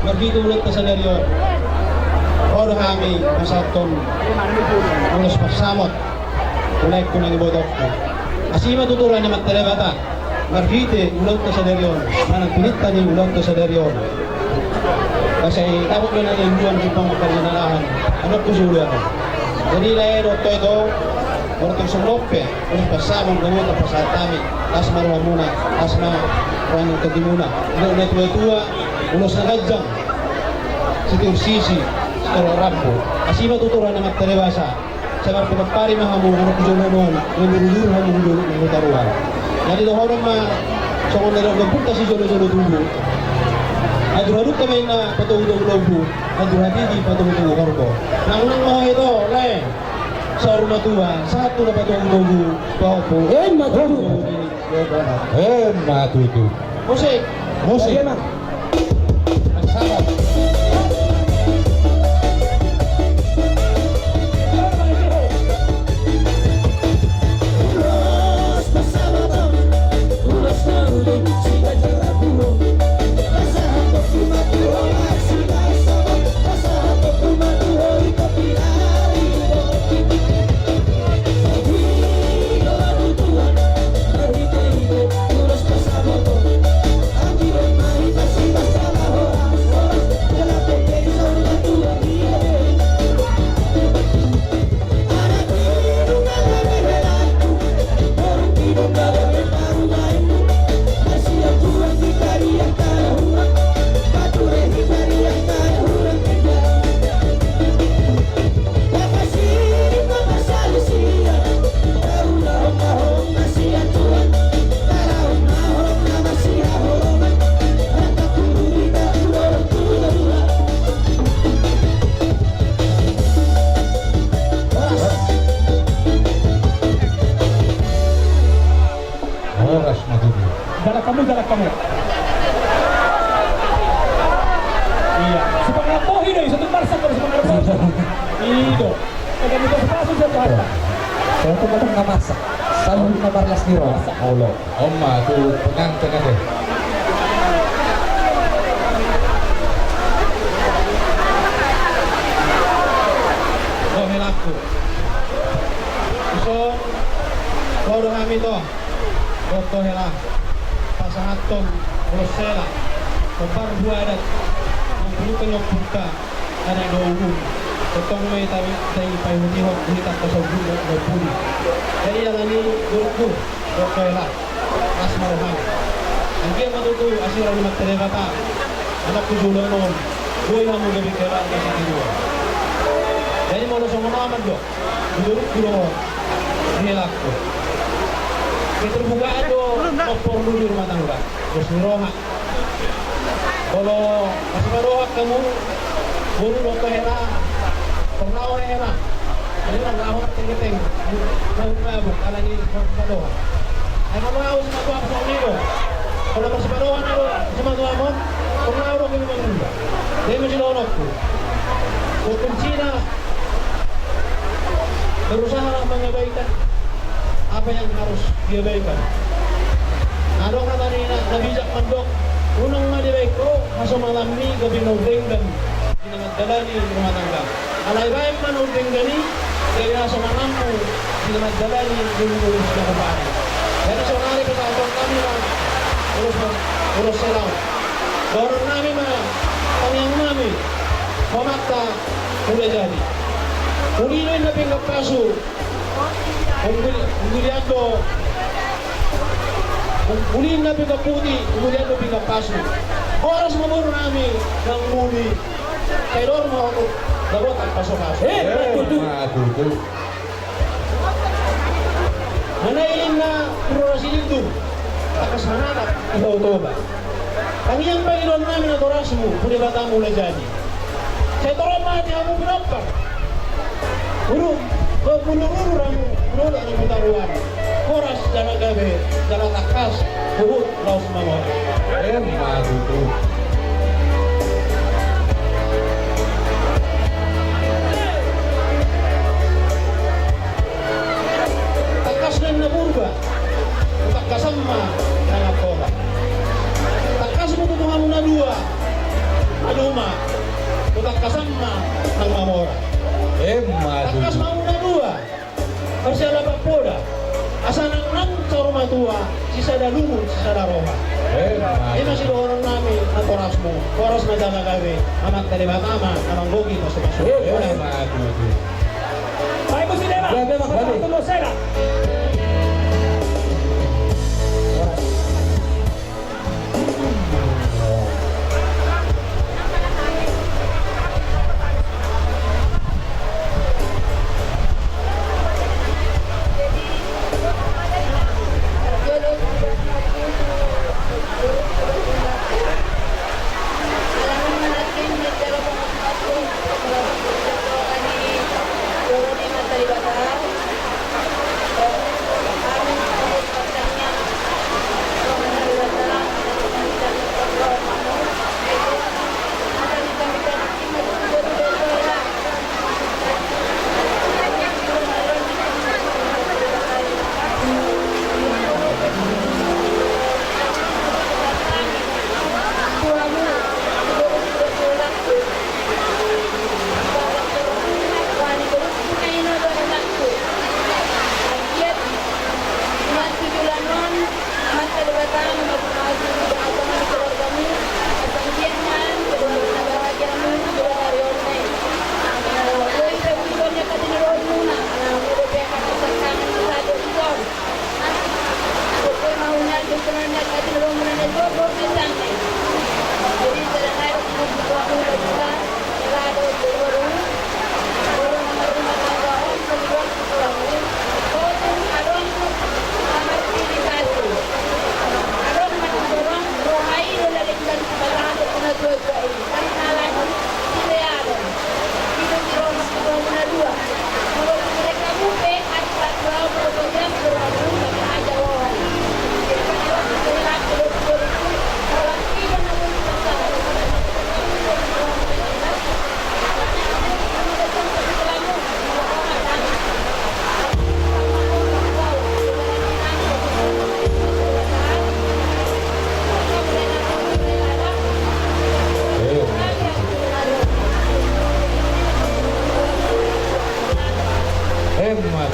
margito ulit ta sa neryo. Oro kami masaton ulos pagsamot. Kunaik ko ng ibodok ko. Asima tuturan na magtalebata. Margite ulit ta sa neryo. Manang pinita ni ulit ta sa neryo. Kasi tapos ko na yung buwan yung pang magkalinalahan. Ano ko sulo ako. Jadi lahir waktu itu orang sumlope, ulos pasamong gamot ang pasatami. Tas maruha muna, tas kuan ng kadimuna. Ilo na tua-tua, ulos na gadyang. Sa sisi, sa rampo. Asima tuturan na magtalebasa. Sa mga pinagpari mahamu, ano ko sulo noon, nilululur hamu dulo ng mutaruhan. Jadi doon sa kung nalagpunta si sulo-sulo dulo, adurado kami na patungtong lobo, adurado di patungtong korbo. Nang mga ito, le, sa rumatua, sa ato na patungtong lobo, pahopo, matutu. Matutu. Musik. Musik. Ang sarap. Galak kamu. Iya, supaya ngapohi deh, satu marsa kalau supaya ngapohi. Itu, agak kita sepasung satu harta. Saya tuh kadang nggak masak. Saya mau 15 niro. Allah, Oma tuh pengantin deh. Oh helaku. So, baru kami toh, foto helah. Pasahaton, Rosela, Kebar Buadat, Mengulukan Lopunta, ada Dohum, Totong May Tayo Payunihok, Ulitak Pasogul, Dopuli. Jadi yang ini Gurku, Rosela, Asmarohan. Ang dia matutu, asira ni magtelebata, anak ko julonon, buhay na mo gabi kailan kasi tinuwa. Jadi mo na sa mga naman do, Guruk Guruk, Hilak ko. Keterbukaan do opor dulu di rumah tangga terus niroha kalau masih maroha kamu buru lo ke hera pernah hera ini orang lahor teng-teng mau mabuk ala ini maroha ay mamau sama tua apa sama amigo kalau masih maroha na lo sama tua mo pernah lo kami mangunda dahil mo silonok ko kung China berusaha lang mengabaikan apa yang harus diabaikan. Ano ka kanina, nabijak mandok, unang madibaik ko, maso malami, gabi nobeng dan dinamagdala ni rumah tangga. Alaybay man nobeng gani, kaya nasa manampo, dinamagdala ni lumulus na kumpani. Kaya nasa nari ka sa atong kami na ulos selaw. Dorong namin pangyang namin, mamakta, mula jadi. Uninoy na pingapaso, Ulin na pingaputi, umulian na pingapaso. Oras mamuro namin ng muli. Kaya doon mo ako, dagot ang paso-paso. Matutu. Manailin na pururasilin doon. Takasananak, ikaw ba? Ang iyang Panginoon namin na doras mo, puni bata mula dyan. Sa ito rin mati ang mo pinapar. Bulu-bulu ang bulu ang putaruan. Oras dalam gabi, dalam takas, buhut laos mawar. Matutu. Takas na naburba, takasama ng atora. Takas mo tutuhan mo na dua, aduma. kasama ng Mamora. Pagkas mauna dua, Marcelo Papoda, asanang nang sa rumatua, si Sadalungon, si Sadaroha. Di masih orang namin na oras mo, oras na dama gawi, amang talibatama, amang gogi mo sa masuk. Ay mo si Dema. Grabe, magbabi. Tulosera.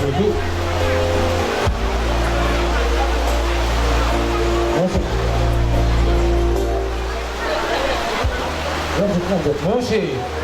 duduk. Musik. Lanjut. Musik.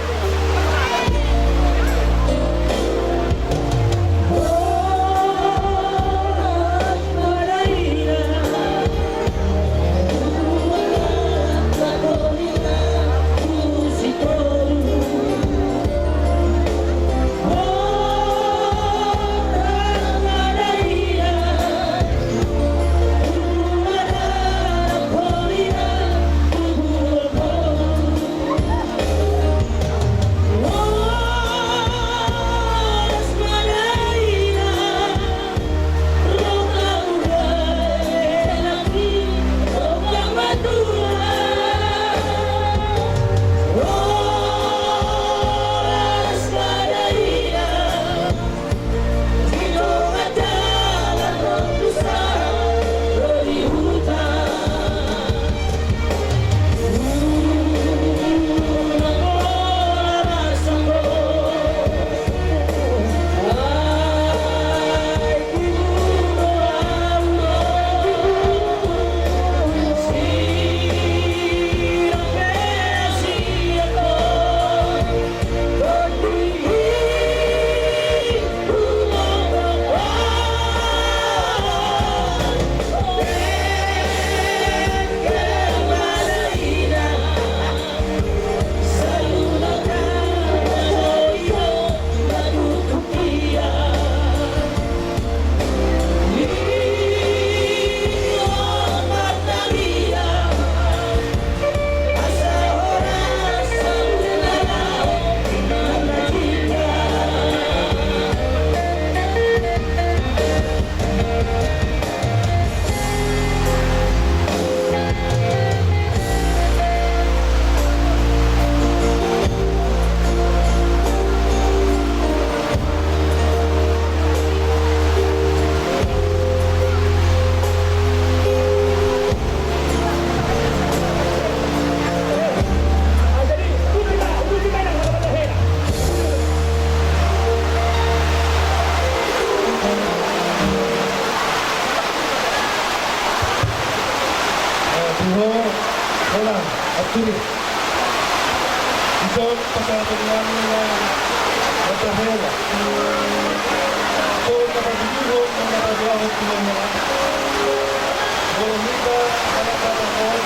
Wala, actually. Isang pasalamat namin na matahela. So, napagigihon ang napagawag ko ng mga Walamita, anak-anak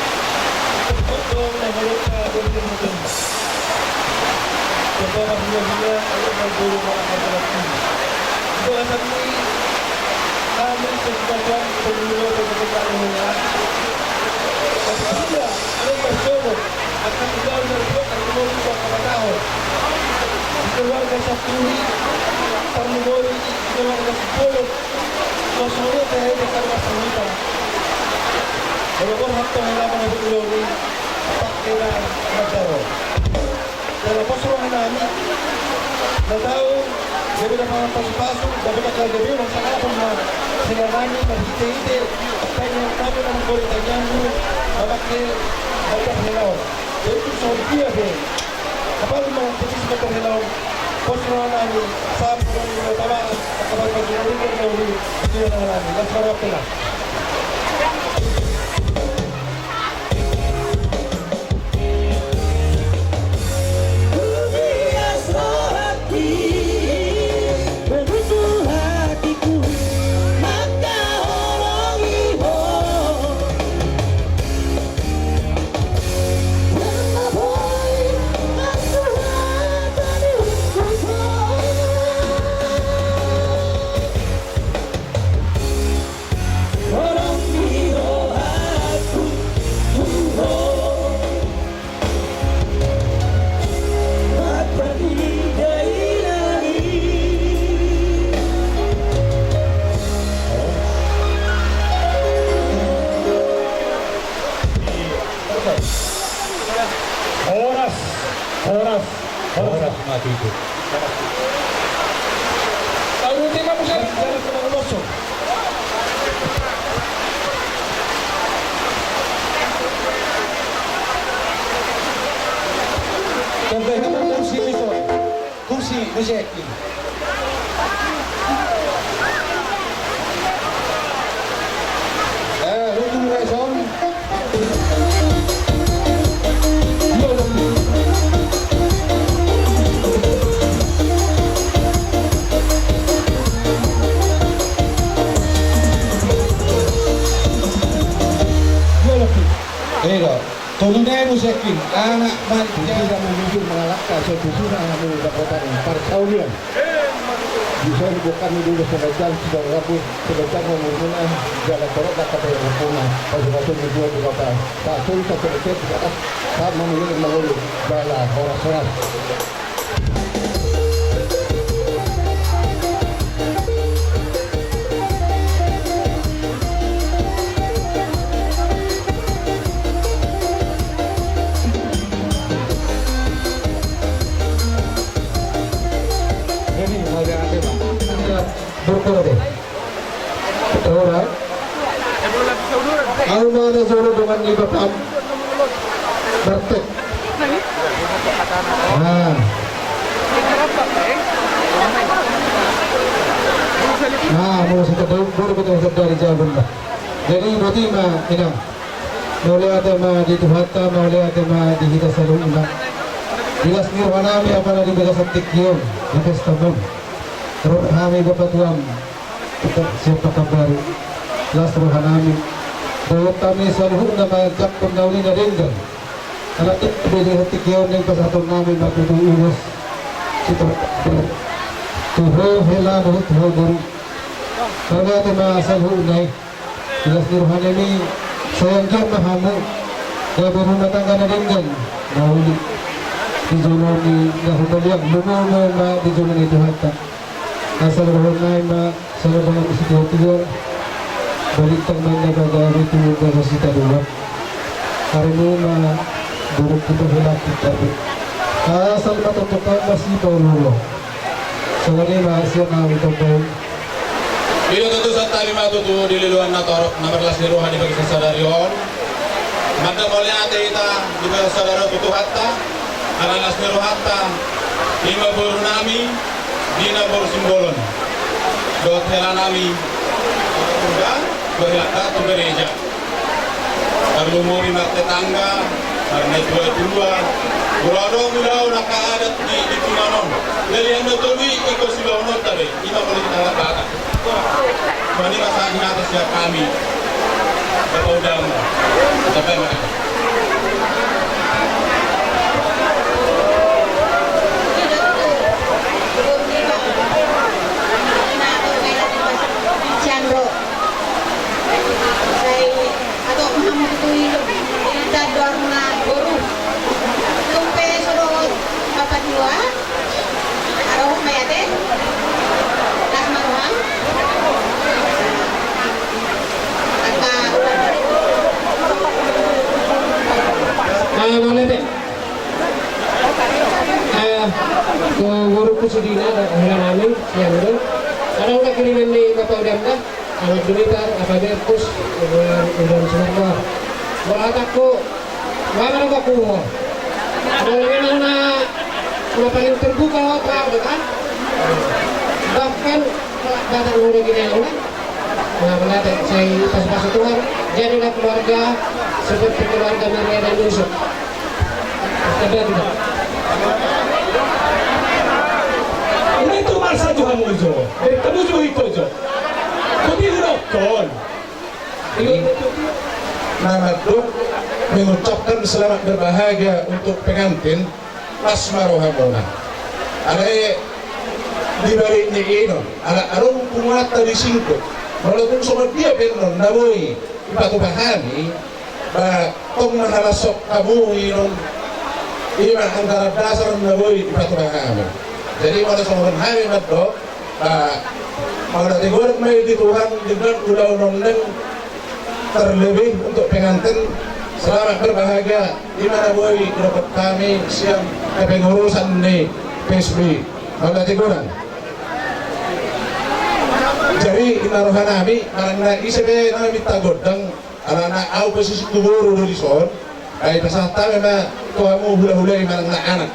ko na balot na gawin mo din. Kaya mahiya-hiya ay nagbulo mga kabalaki. Ito ang namin namin sa sitwasyon sa mulo ng kapagkaan nila. At sila, anong persono at ang ilaw na ito ang tumulong sa kamatao. Ikawarga sa tuli, pangmumuli, ikawarga sa pulot, susunod na hindi karma sa wita. Walaupun hakto halaman ng ulori, tak kailangan magdaro. Dalam pasuruhan namin, na daw, gabi na mga pasipasok, gabi na kagabi, magsakapon na sinarani, maghiti-hiti, kaya yung kami na magkulita niyan, mamakil, magkahilaw. Jadi itu soal dia, kapag mga titis magkahilaw, pasuruhan namin, sa mga mga tawaan, kapag pag-ulit na ulit, hindi na namin. Let's go up na. Oras matido. Talutin ka mo siya. Dalam sa mga uloso. Tungkol naman kursi ito. Kursi, Musekin. Rujung Raison. Tunay mo sa akin, anak man, hindi na mungkin mengalahkan sebetulnya anu dapat percaulian. Bisa bukan dulu sebetulnya sudah rapuh sebetulnya menggunakan jalan korok tak pakai rumpungan. Pasal itu juga tak sulit tak terkait tidak tak memilih mengeluh bala orang serat. Berkode. Orang. Almana zoro dengan libatan. Bertek. Mau kita baru kita dari Jawa. Jadi berarti inang. Mau lihat di Tuhata, mau lihat di kita selalu inang. Jelas nirwana mi apa na di bagas tikyon, di Kastabon. Terus kami bapatuam kita siapa kabar las rohanami dawat kami selalu na majak pagnauli na rin anak itu beli hati kiyon ng pasatong namin matutuulos kita tuho hela nuhut ho guru karena itu masalah unay jelas di rohanami sayang kiyon mahamu kaya berumah tangga na rin nahuli di zona ni nahubaliang lumo di zona ni Tuhata asal rohonay sa mga isituatiyo baliktang man nagagamit yung gasita duwag hari mo buruk kita hilapit tabi asal matutukan masipaw lulo sa ganyan siya na itong bayan Ilo tentu saat tadi matutu di liluan na torok na berlas ni rohani bagi sasadarion magda muli ate ita di bagi sasadaro tutuhatta alalas ni rohatta lima buru nami Dina baru simbolon dot hela nami udah berlaka tu gereja Karlumuri mak tetangga, karena dua-dua. Kurang mudah nakaadat di Tunanon. Dari yang notoli ikut sila unot tadi, kita boleh kita katakan. Mani masalah atas siap kami. Bapak udah sampai mereka. Chandro, saya atau menghambui kita dorna guru, tumpe suruh apa dua, aroh mayate, las maruhang, Malete. Ke guru kusudina dan namin siang dulu. Ada udah kiriman nih Bapak Udamda, anak Blitar, apa Berkus, udah semua. Berataku, mana aku? Ada mana paling terbuka apa kan? Bahkan datang udah gini udah. Nah, melihat saya pas Tuhan, jadilah keluarga seperti keluarga Maria dan Yusuf. Ada tidak? Nah itu masa Tuhan mujo. Dari kemujo itu jo. Kodi urokon. Nama Duk mengucapkan selamat berbahagia untuk pengantin Mas Marohamona. Ada di balik ini, ada arung kumata di singkut. Walaupun sobat dia benon, naboi ipatu bahani, ba tong mahalasok kamu inon, iman antara dasar naboi ipatu bahani. Jadi kalau sobat bahani matdo, mau nanti gue may di Tuhan dengan udah nonton terlebih untuk pengantin selamat berbahagia di mana boy dapat kami siang kepengurusan nih PSB. Mau nanti gue jadi inarohan kami karena isebe na minta godang karena au posisi kubur di son ay pasata memang kamu hula-hula yang anak.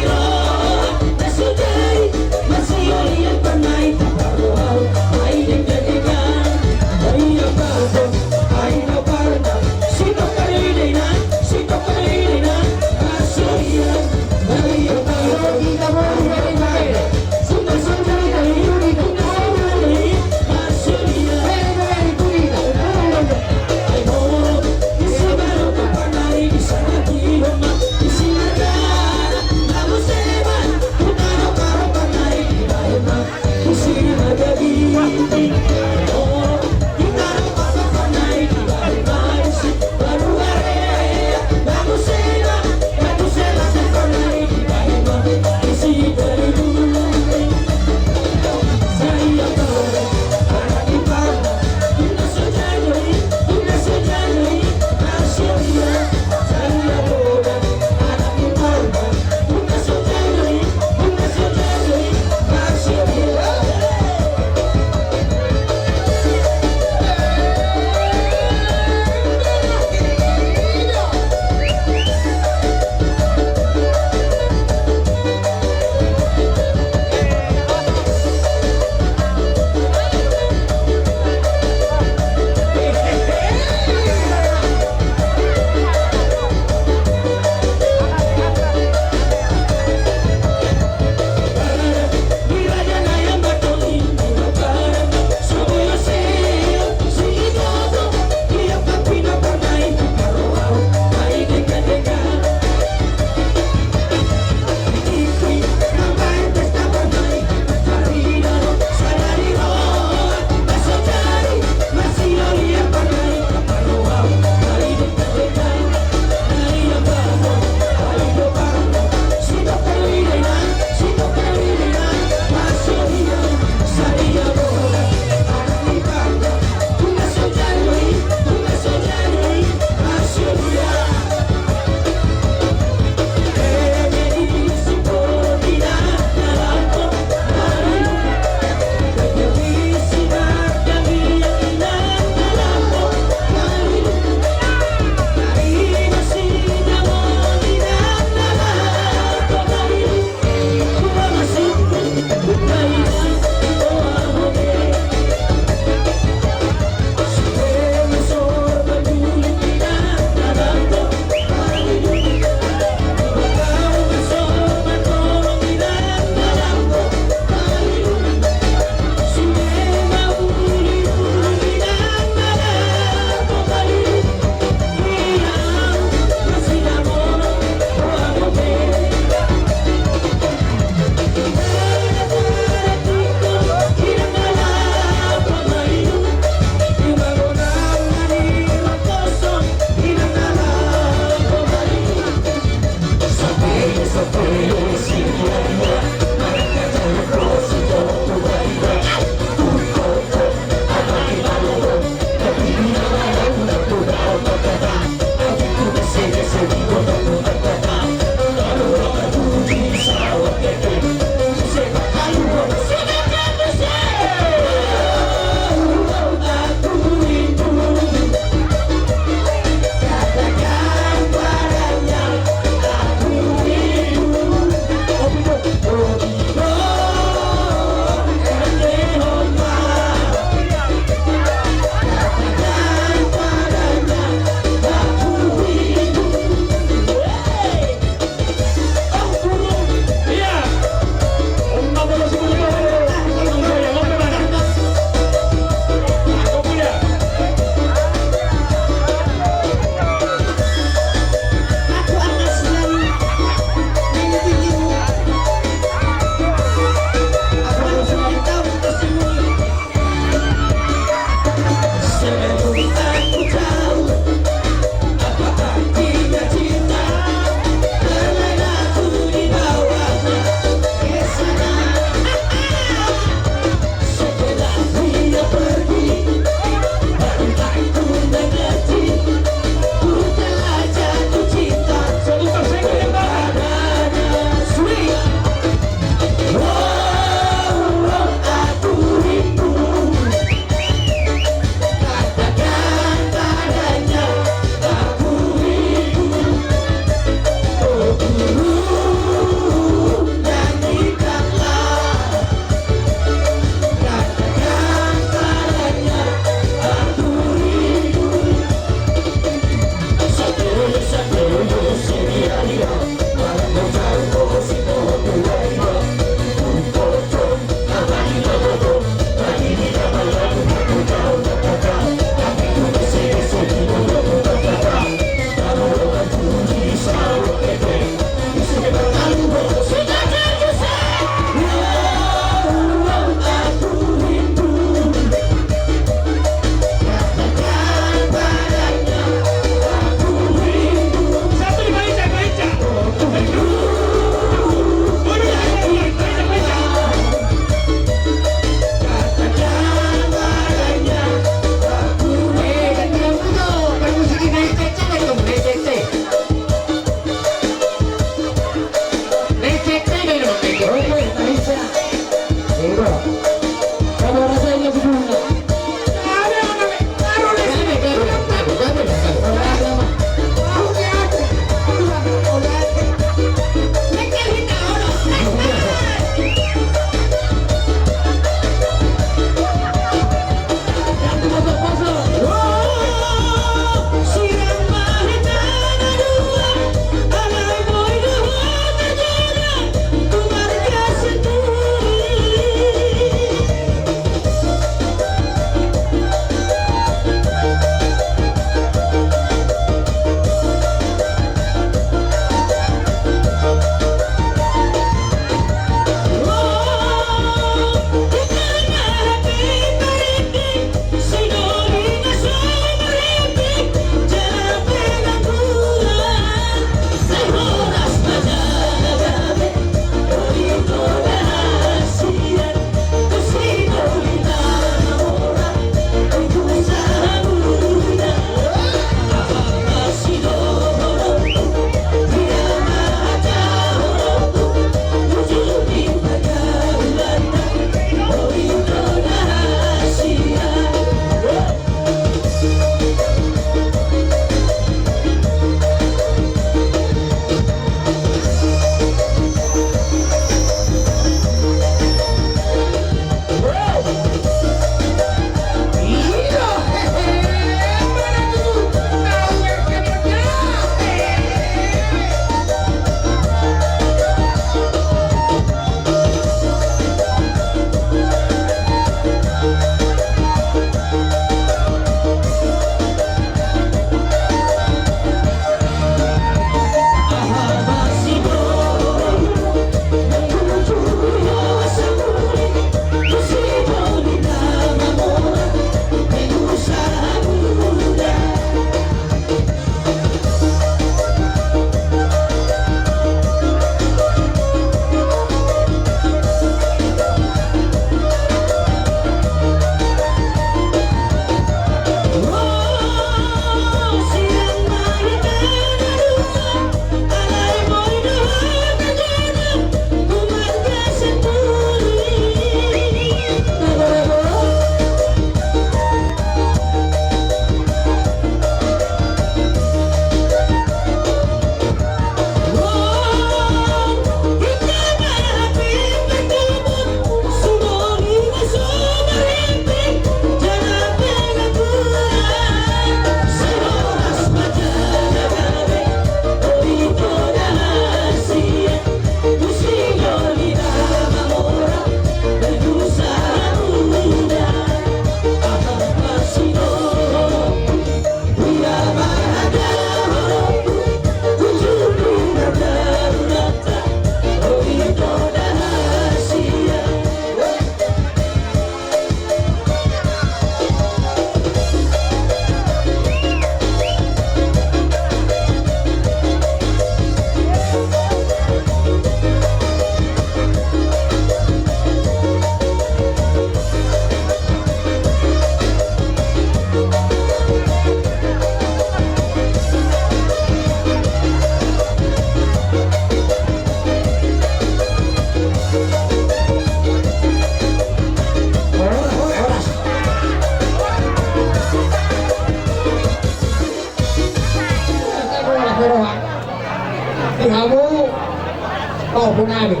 po namin.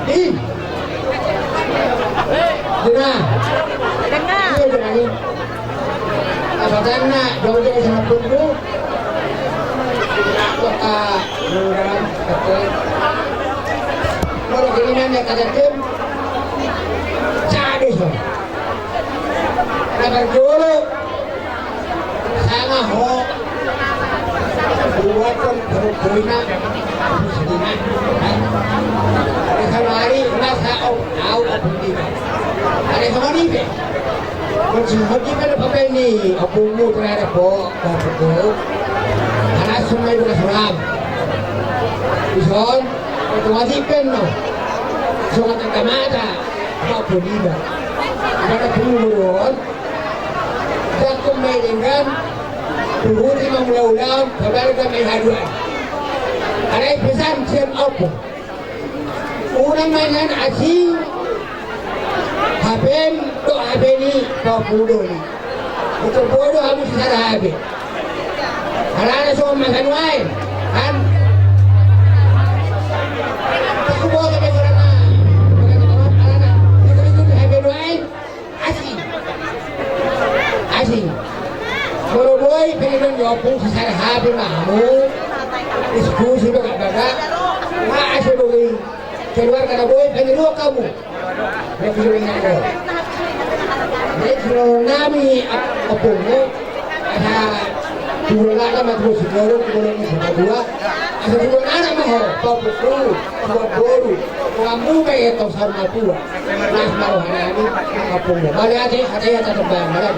Din! Doon na! Iya, doon na rin. Kapatan na, daw dyan sa pundo. Ako ka, nurang, kapatid. Moro, kininan niya kagatim. Saan iso? Nagaguro. Sana ho. Buat kan berbuih na. Sedih na. Ada samari, nasa au au hindi na. Ada samari be. Hindi pa na papel ni Apungo terhadap po. Kapag anak sumay doon na suram. Ison, ito masipin no. So katang kamata, Apunida. Kada pumuron, dakong may linggan, puhuti mang laulam, kabarga may haluan. Aray pesan siyang Apo. Unang manan asing, hapen to habeni papudo ni. Ito bodo hamu sa sarabi. Harana so masanway. Han. Takubo ka may sarana. Pagkakataon, harana. Ito rin yung habenway. Asing. Asing. Moro boy, pinilang yung pong sa sarabi mamu. Diskusi ba kabaga. Maasa mo yung keluar ka na boy, pinilo ka mo. Nagsiluin ako. Kalau nami apa mo, ada dua anak matro siguro, dua dua, ada dua anak mah, papu dulu, dua boru, kamu kayak itu sama tua, nas marohana ini apa mo, malah ada yang tak terbayang malah.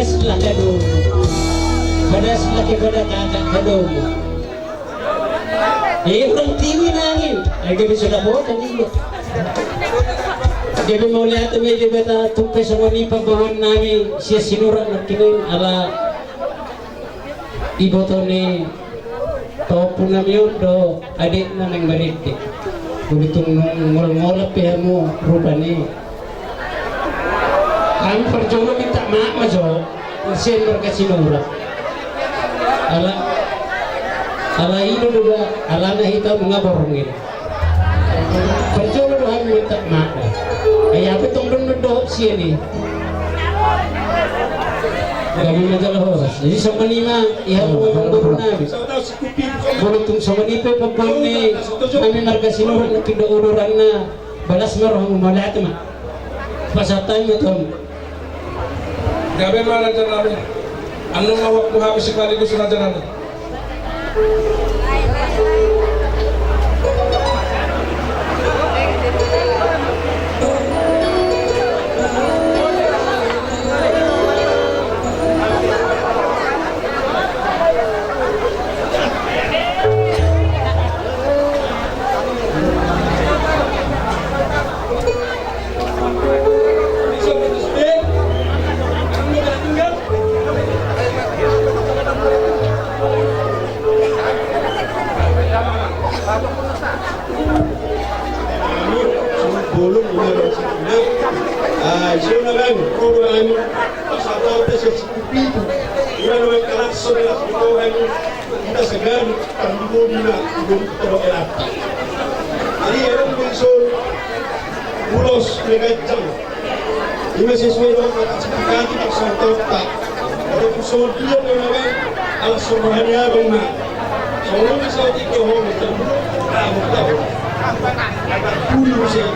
Badaslah kado. Badaslah kepada kakak kado. Orang TV nangin. Gabi sudah bawa kan dia. Gabi mau lihat meja beta tumpai sama ni pabawon nami sia sinuran nakinin ala ibu tone topu nami do adik nang barite. Kulitung ngol-ngol pihamu rupani. Kami perjuangan minta maaf majo, sen berkasih nurut. Ala itu juga, ala na kita mengaborong ini. Perjuangan doa minta maaf. Ayah betong doa sini. Kami majalah horas. Jadi sama lima, ia mau nabi. Kulitung sama nipe pabone, kami berkasih nurut nak kita ururan na balas marah memalat mah. Pasatay mo ito. Gabi mga natin anong mawak mo habis sekaligus na dyan natin? Bolong ini siya naman kung ano sa tawag sa sikupito yun naman kalakso nila ito ay kita segar pangbubo na ibang ito elata jadi erong bunso ulos megajang ima sesuai dengan klasifikasi pasal total ada pusat dia naman ang sumahanya bang na soalnya sa tiga hong ito ang tahu puluh sih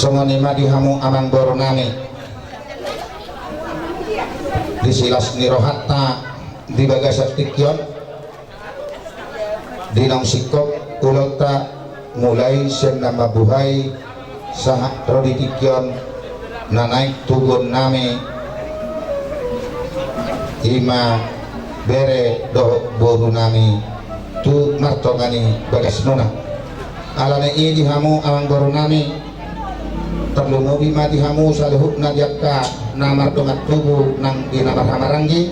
songonima dihamu amang boronami disilas nirohatta di bagasaktikyon dinang sikop ulota mulai sen nama buhay sa roditikyon na naik tugon nami ima bere do boru nami tu martongani bagas nuna alane i dihamu amang boru nami terlumubi ma dihamu saluhuk na diakka na martongat tubuh nang dinamar hamaranggi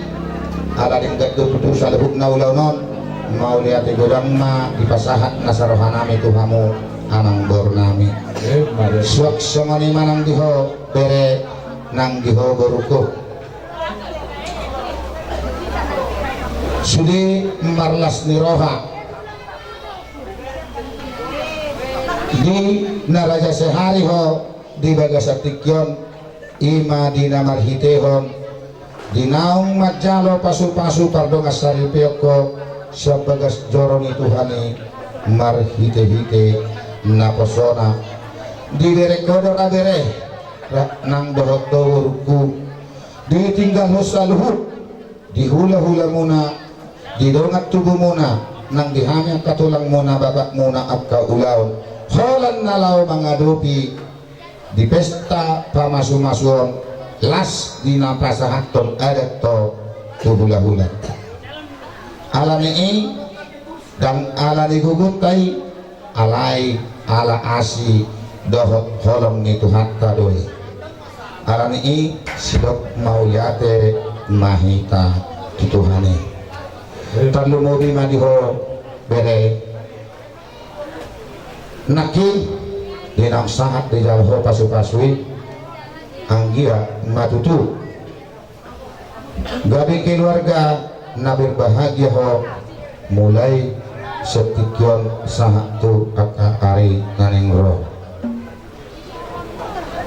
ala dingkat tututu saluhuk na ulaunon mau lihat godang ma dipasahat nasarohanami tuhamu amang boru nami suak semani manang diho bere nang diho boruko sudi marlas niroha di naraja sehari ho di bagasaktikyon ima di namar hitehon di naung majalo pasu-pasu pardongas saripiyoko sa bagas joroni tuhani mar hite-hite na posona di derek kodor adere nang dohot dawurku ditinggal saluhut di hula-hula muna di dongat tubuh muna nang dihamya katulang muna babak muna apka ulaw holan nalaw mangadupi di pesta pamasu-masuon las di nampasahaton adat to hula-hula alani i dan alani gugutai alai ala asi dohot holong itu hatta doi alani i sidok mau yate mahita tutuhane tandu mobi madiho bere naki dinam sangat di jalho pasu-pasui anggia matutu gabi keluarga nabir bahagia ho mulai setikyon sahatu akakari naning roh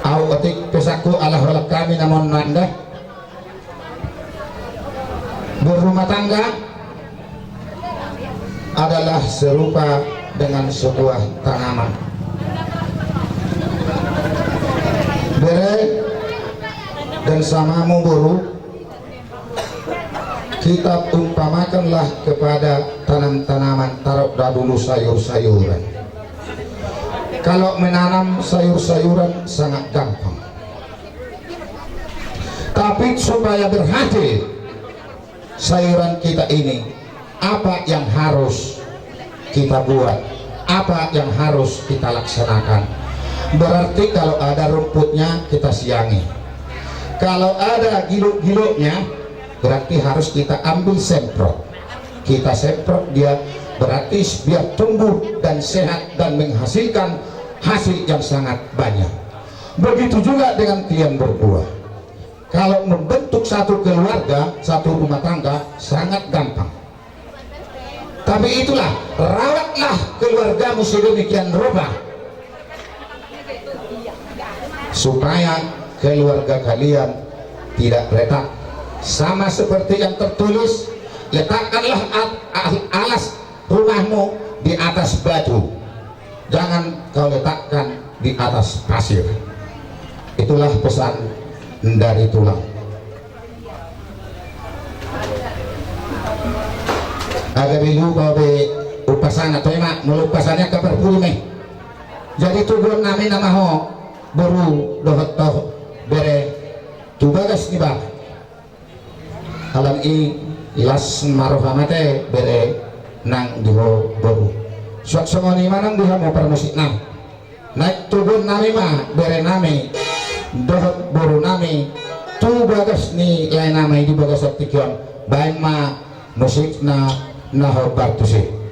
au atik pesaku ala holak kami namon nanda berumah tangga adalah serupa dengan sebuah tanaman bere dan samamu buru kita umpamakanlah kepada tanam-tanaman taruh dahulu sayur-sayuran kalau menanam sayur-sayuran sangat gampang tapi supaya berhasil sayuran kita ini apa yang harus kita buat apa yang harus kita laksanakan berarti kalau ada rumputnya kita siangi kalau ada giluk-giluknya berarti harus kita ambil semprot kita semprot dia berarti biar tumbuh dan sehat dan menghasilkan hasil yang sangat banyak begitu juga dengan kalian berdua kalau membentuk satu keluarga satu rumah tangga sangat gampang tapi itulah rawatlah keluargamu sedemikian rupa supaya keluarga kalian tidak retak sama seperti yang tertulis letakkanlah alas rumahmu di atas batu jangan kau letakkan di atas pasir itulah pesan dari tulang agak bilu kau be upasana atau emak melupasannya kabar pulme jadi tubuh nami nama ho baru dohot toh bere tubagas nih bah alam i las marohamate bere nang diho baru suat semoni manang diha mau permusik nang naik turun nami mah bere nami dohot baru nami tu bagas ni lain nami di bagas aktikion baik mah musik na naho bartusi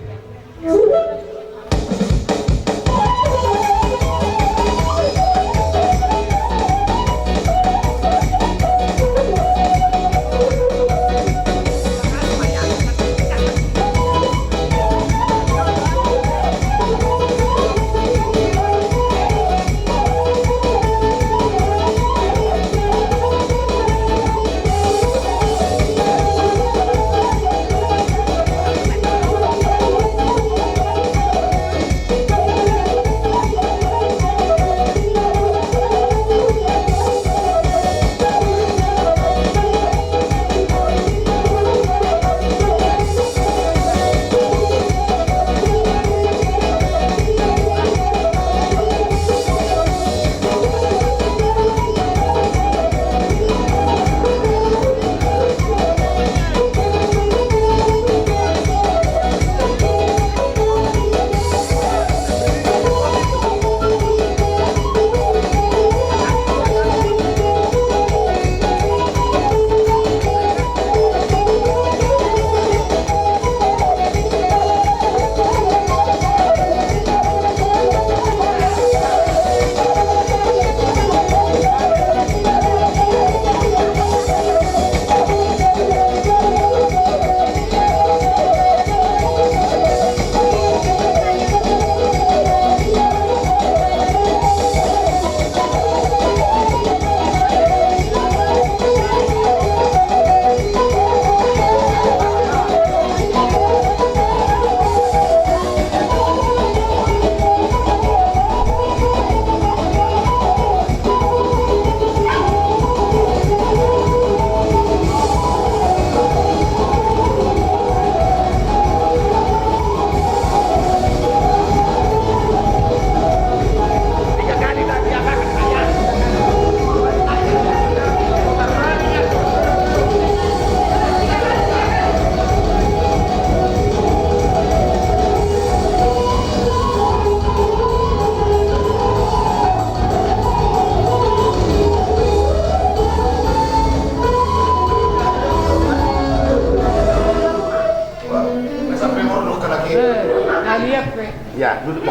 Ya, duduk.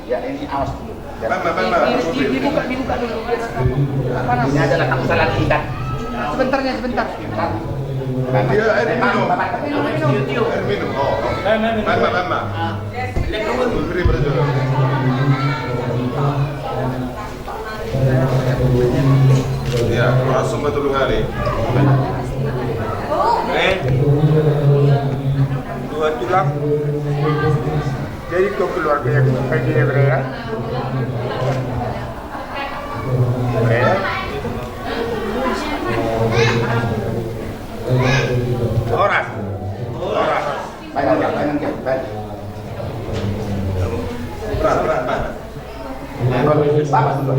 Ya, ini awas dulu. Dibuka dulu. Ini adalah kesalahan kita. Sebentar. Dia air minum. Mama. Beri pada ya, langsung betul hari. Dua tulang. Jadi itu keluarga yang pergi Hebrea. Orang. Baik. Berat. Bapak dulu.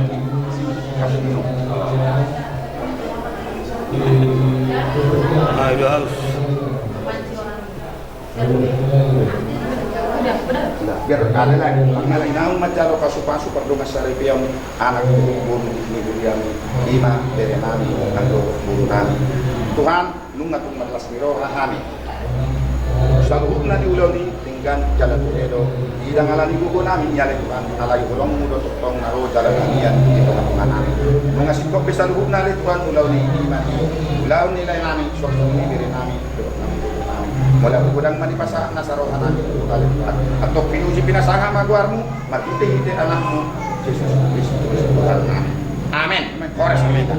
Kasih minum. Biar ada lagi. Karena inaw macalo kasu-pasu perdunga saripiyam anak buru yang 5 dari nami atau buru nami. Tuhan, nung atung matlas miro kami. Saluhuk na diulaw ni tinggan jalan Toledo. Idang alani gugo namin nyali Tuhan. Alay ulong mudo tong naro jalan kamian dito na tungan namin. Nung asikop bisa luhuk na Tuhan ulaw ni imani. Ulaw nila namin suwag ni biri namin. Mula budang manipasa na sa rohan namin at tok pinuji pinasanga magwarmu matiti-hiti anakmu Jesus Kristus Tuhan namin. Amen. Kores kumita.